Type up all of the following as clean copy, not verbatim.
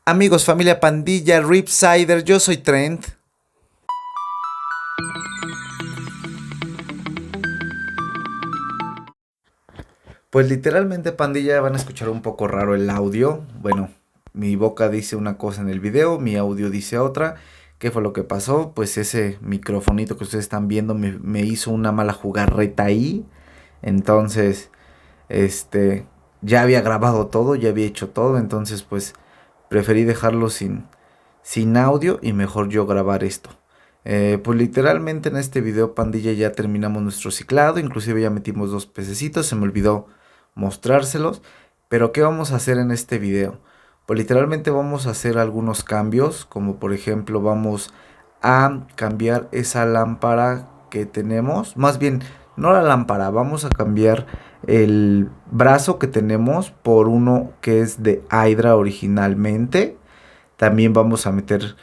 Amigos, familia, pandilla, Ripsider, yo soy Trent. Pues literalmente, pandilla, van a escuchar un poco raro el audio. Bueno, mi boca dice una cosa en el video, mi audio dice otra. ¿Qué fue lo que pasó? Pues ese microfonito que ustedes están viendo me hizo una mala jugarreta ahí. Entonces, ya había grabado todo, ya había hecho todo. Entonces, pues, preferí dejarlo sin audio y mejor yo grabar esto. Pues literalmente en este video, pandilla, ya terminamos nuestro ciclado. Inclusive ya metimos 2 pececitos, se me olvidó mostrárselos. Pero ¿qué vamos a hacer en este video? Pues literalmente vamos a hacer algunos cambios, como por ejemplo vamos a cambiar esa lámpara que tenemos. Más bien, no la lámpara, vamos a cambiar el brazo que tenemos por uno que es de Hydra originalmente. También vamos a meter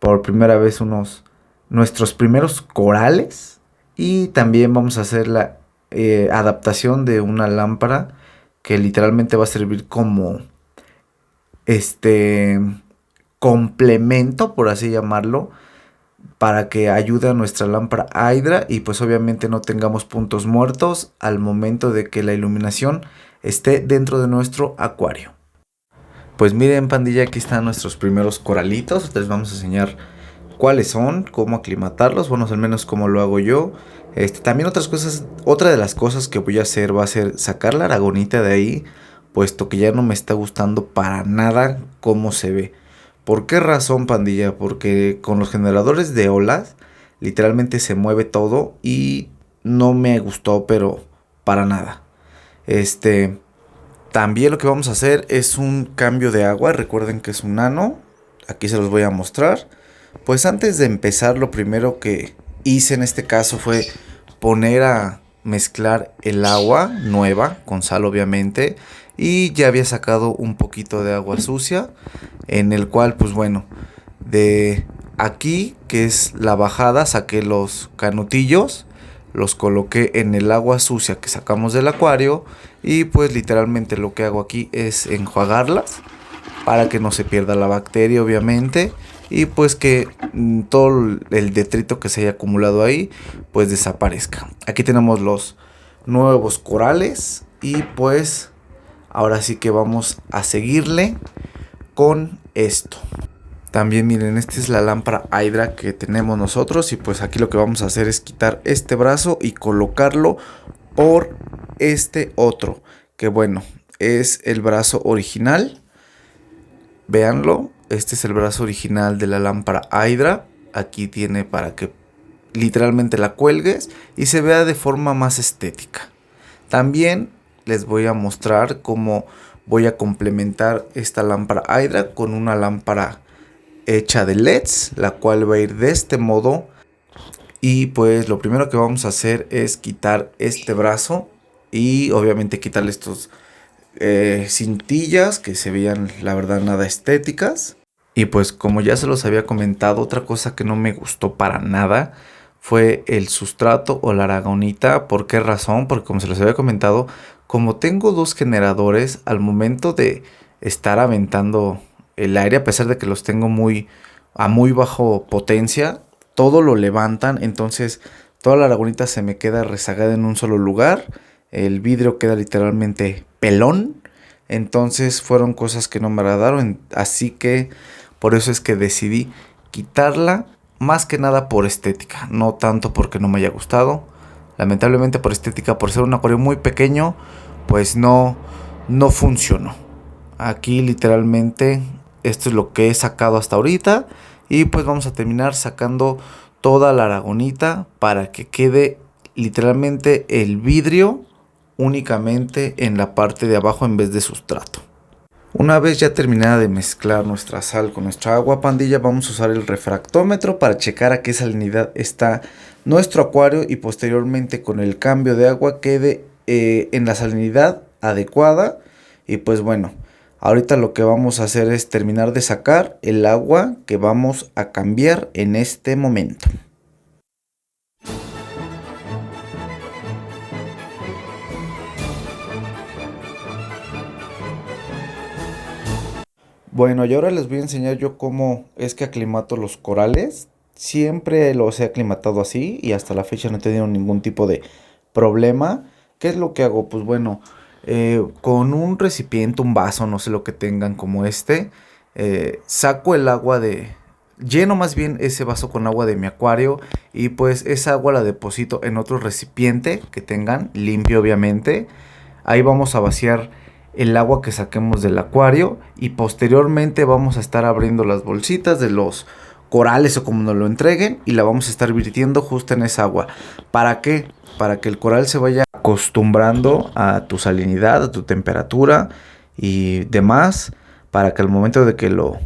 por primera vez nuestros primeros corales. Y también vamos a hacer la adaptación de una lámpara que literalmente va a servir como este complemento, por así llamarlo, para que ayude a nuestra lámpara Hydra y pues obviamente no tengamos puntos muertos al momento de que la iluminación esté dentro de nuestro acuario. Pues miren, pandilla, aquí están nuestros primeros coralitos. Les vamos a enseñar cuáles son, cómo aclimatarlos, bueno, al menos cómo lo hago yo. También otra de las cosas que voy a hacer va a ser sacar la aragonita de ahí, puesto que ya no me está gustando para nada cómo se ve. ¿Por qué razón, pandilla? Porque con los generadores de olas, literalmente se mueve todo y no me gustó, pero para nada. También lo que vamos a hacer es un cambio de agua. Recuerden que es un nano. Aquí se los voy a mostrar. Pues antes de empezar, lo primero que hice en este caso fue poner a mezclar el agua nueva con sal, obviamente. Y ya había sacado un poquito de agua sucia, en el cual, pues bueno, de aquí, que es la bajada, saqué los canutillos, los coloqué en el agua sucia que sacamos del acuario. Y pues literalmente lo que hago aquí es enjuagarlas para que no se pierda la bacteria, obviamente. Y pues que todo el detrito que se haya acumulado ahí pues desaparezca. Aquí tenemos los nuevos corales. Y pues ahora sí que vamos a seguirle con esto. También miren, esta es la lámpara Hydra que tenemos nosotros. Y pues aquí lo que vamos a hacer es quitar este brazo y colocarlo por este otro, que bueno, es el brazo original. Véanlo, este es el brazo original de la lámpara Hydra. Aquí tiene para que literalmente la cuelgues y se vea de forma más estética. También les voy a mostrar cómo voy a complementar esta lámpara Hydra con una lámpara hecha de LEDs, la cual va a ir de este modo. Y pues lo primero que vamos a hacer es quitar este brazo y obviamente quitarle estos cintillas que se veían, la verdad, nada estéticas. Y pues como ya se los había comentado, otra cosa que no me gustó para nada fue el sustrato o la aragonita. ¿Por qué razón? Porque como se los había comentado, como tengo 2 generadores, al momento de estar aventando el aire, a pesar de que los tengo a muy bajo potencia, todo lo levantan. Entonces toda la aragonita se me queda rezagada en un solo lugar. El vidrio queda literalmente pelón. Entonces fueron cosas que no me agradaron. Así que por eso es que decidí quitarla. Más que nada por estética. No tanto porque no me haya gustado. Lamentablemente por estética, por ser un acuario muy pequeño, pues no funcionó. Aquí literalmente esto es lo que he sacado hasta ahorita. Y pues vamos a terminar sacando toda la aragonita para que quede literalmente el vidrio únicamente en la parte de abajo en vez de sustrato. Una vez ya terminada de mezclar nuestra sal con nuestra agua, pandilla, vamos a usar el refractómetro para checar a qué salinidad está nuestro acuario y posteriormente con el cambio de agua quede en la salinidad adecuada. Y pues bueno, ahorita lo que vamos a hacer es terminar de sacar el agua que vamos a cambiar en este momento. Bueno, y ahora les voy a enseñar yo cómo es que aclimato los corales. Siempre los he aclimatado así y hasta la fecha no he tenido ningún tipo de problema. ¿Qué es lo que hago? Pues bueno, con un recipiente, un vaso, no sé lo que tengan como este, saco el agua de... Lleno más bien ese vaso con agua de mi acuario y pues esa agua la deposito en otro recipiente que tengan, limpio obviamente. Ahí vamos a vaciar el agua que saquemos del acuario y posteriormente vamos a estar abriendo las bolsitas de los corales o como nos lo entreguen y la vamos a estar virtiendo justo en esa agua. ¿Para qué? Para que el coral se vaya acostumbrando a tu salinidad, a tu temperatura y demás, para que al momento de que lo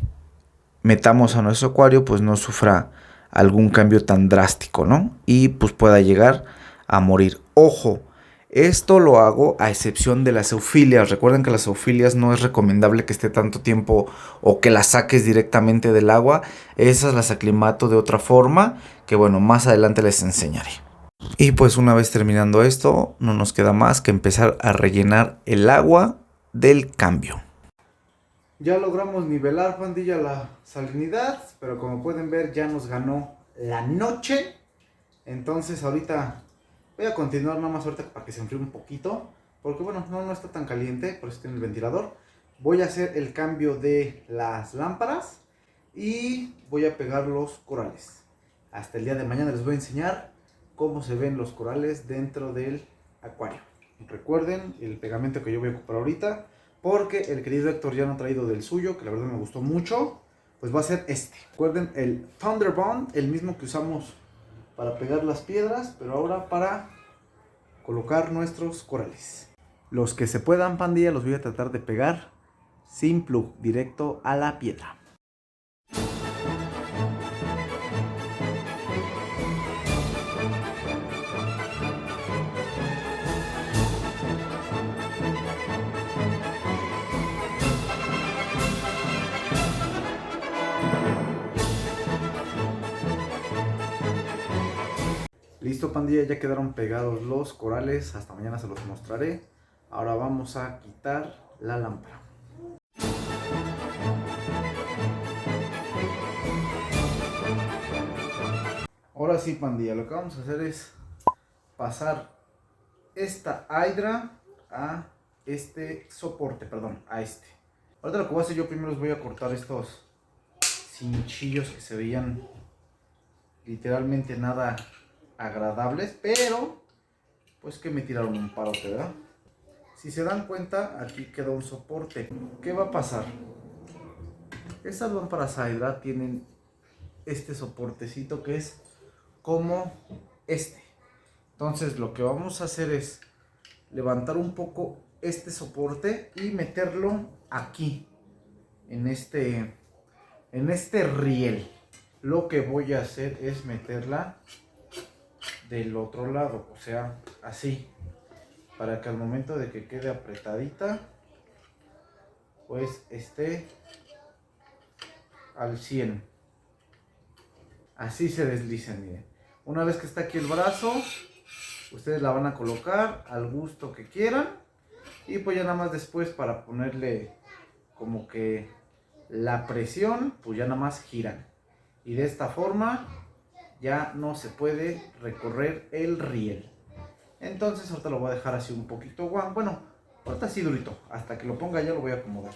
metamos a nuestro acuario pues no sufra algún cambio tan drástico, ¿no? Y pues pueda llegar a morir. Ojo, esto lo hago a excepción de las eufilias. Recuerden que las eufilias no es recomendable que esté tanto tiempo o que las saques directamente del agua. Esas las aclimato de otra forma que bueno, más adelante les enseñaré. Y pues una vez terminando esto, no nos queda más que empezar a rellenar el agua del cambio. Ya logramos nivelar, pandilla, la salinidad, pero como pueden ver ya nos ganó la noche. Entonces ahorita voy a continuar nada más ahorita para que se enfríe un poquito, porque bueno, no está tan caliente, por eso tiene el ventilador. Voy a hacer el cambio de las lámparas y voy a pegar los corales. Hasta el día de mañana les voy a enseñar cómo se ven los corales dentro del acuario. Recuerden el pegamento que yo voy a ocupar ahorita, porque el querido Héctor ya no ha traído del suyo, que la verdad me gustó mucho. Pues va a ser este. Recuerden el Thunderbond, el mismo que usamos para pegar las piedras, pero ahora para colocar nuestros corales. Los que se puedan, pandilla, los voy a tratar de pegar sin plug, directo a la piedra. Listo, pandilla, ya quedaron pegados los corales. Hasta mañana se los mostraré. Ahora vamos a quitar la lámpara. Ahora sí, pandilla, lo que vamos a hacer es pasar esta hidra a este soporte, perdón, a este. Ahorita lo que voy a hacer yo primero es voy a cortar estos cinchillos que se veían literalmente nada agradables, pero pues que me tiraron un parote, ¿verdad? Si se dan cuenta, aquí queda un soporte. ¿Qué va a pasar? Estas lámparas Hydra tienen este soportecito que es como este. Entonces lo que vamos a hacer es levantar un poco este soporte y meterlo aquí, en este riel. Lo que voy a hacer es meterla del otro lado, o sea, así, para que al momento de que quede apretadita, pues esté al 100. Así se deslizan, miren. Una vez que está aquí el brazo, ustedes la van a colocar al gusto que quieran. Y pues ya nada más después para ponerle como que la presión, pues ya nada más giran. Y de esta forma ya no se puede recorrer el riel. Entonces ahorita lo voy a dejar así un poquito guau. Bueno, ahorita así durito. Hasta que lo ponga ya lo voy a acomodar.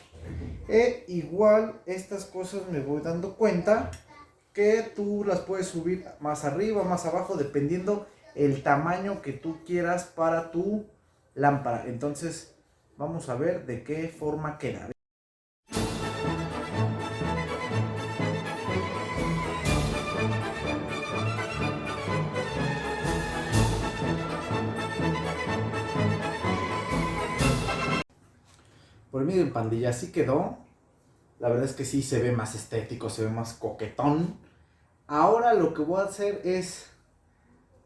Igual estas cosas me voy dando cuenta que tú las puedes subir más arriba, más abajo, dependiendo el tamaño que tú quieras para tu lámpara. Entonces vamos a ver de qué forma queda. Pues miren, pandilla, así quedó. La verdad es que sí se ve más estético, se ve más coquetón. Ahora lo que voy a hacer es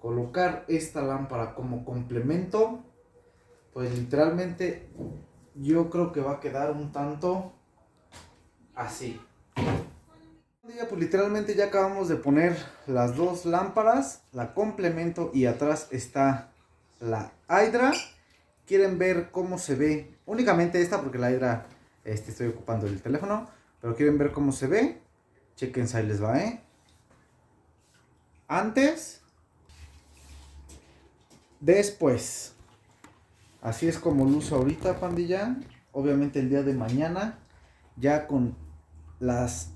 colocar esta lámpara como complemento. Pues literalmente yo creo que va a quedar un tanto así. Pues literalmente ya acabamos de poner las dos lámparas, la complemento y atrás está la Hydra. ¿Quieren ver cómo se ve? Únicamente esta porque la Hydra estoy ocupando el teléfono. Pero quieren ver cómo se ve. Chequense, ahí les va, Antes, después. Así es como lo uso ahorita, pandilla. Obviamente el día de mañana, ya con las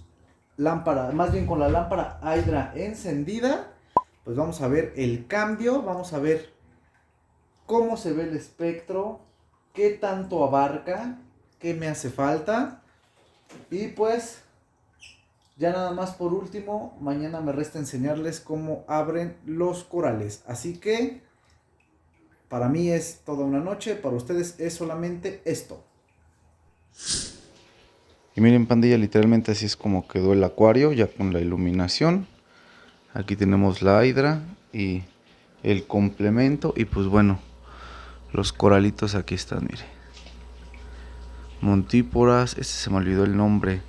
lámparas, más bien con la lámpara Hydra encendida, pues vamos a ver el cambio, vamos a ver cómo se ve el espectro, qué tanto abarca, qué me hace falta. Y pues, ya nada más por último, mañana me resta enseñarles cómo abren los corales. Así que, para mí es toda una noche, para ustedes es solamente esto. Y miren, pandilla, literalmente así es como quedó el acuario, ya con la iluminación. Aquí tenemos la hidra y el complemento. Y pues bueno, los coralitos aquí están, mire. Montíporas, este se me olvidó el nombre.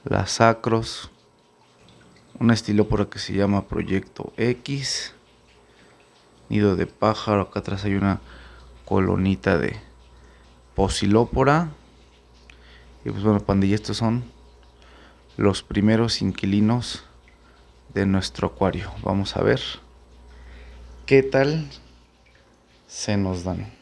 Las sacros. Una estilópora que se llama Proyecto X. Nido de pájaro, acá atrás hay una colonita de Posilópora. Y pues bueno, pandilla, estos son los primeros inquilinos de nuestro acuario. Vamos a ver qué tal se nos dan.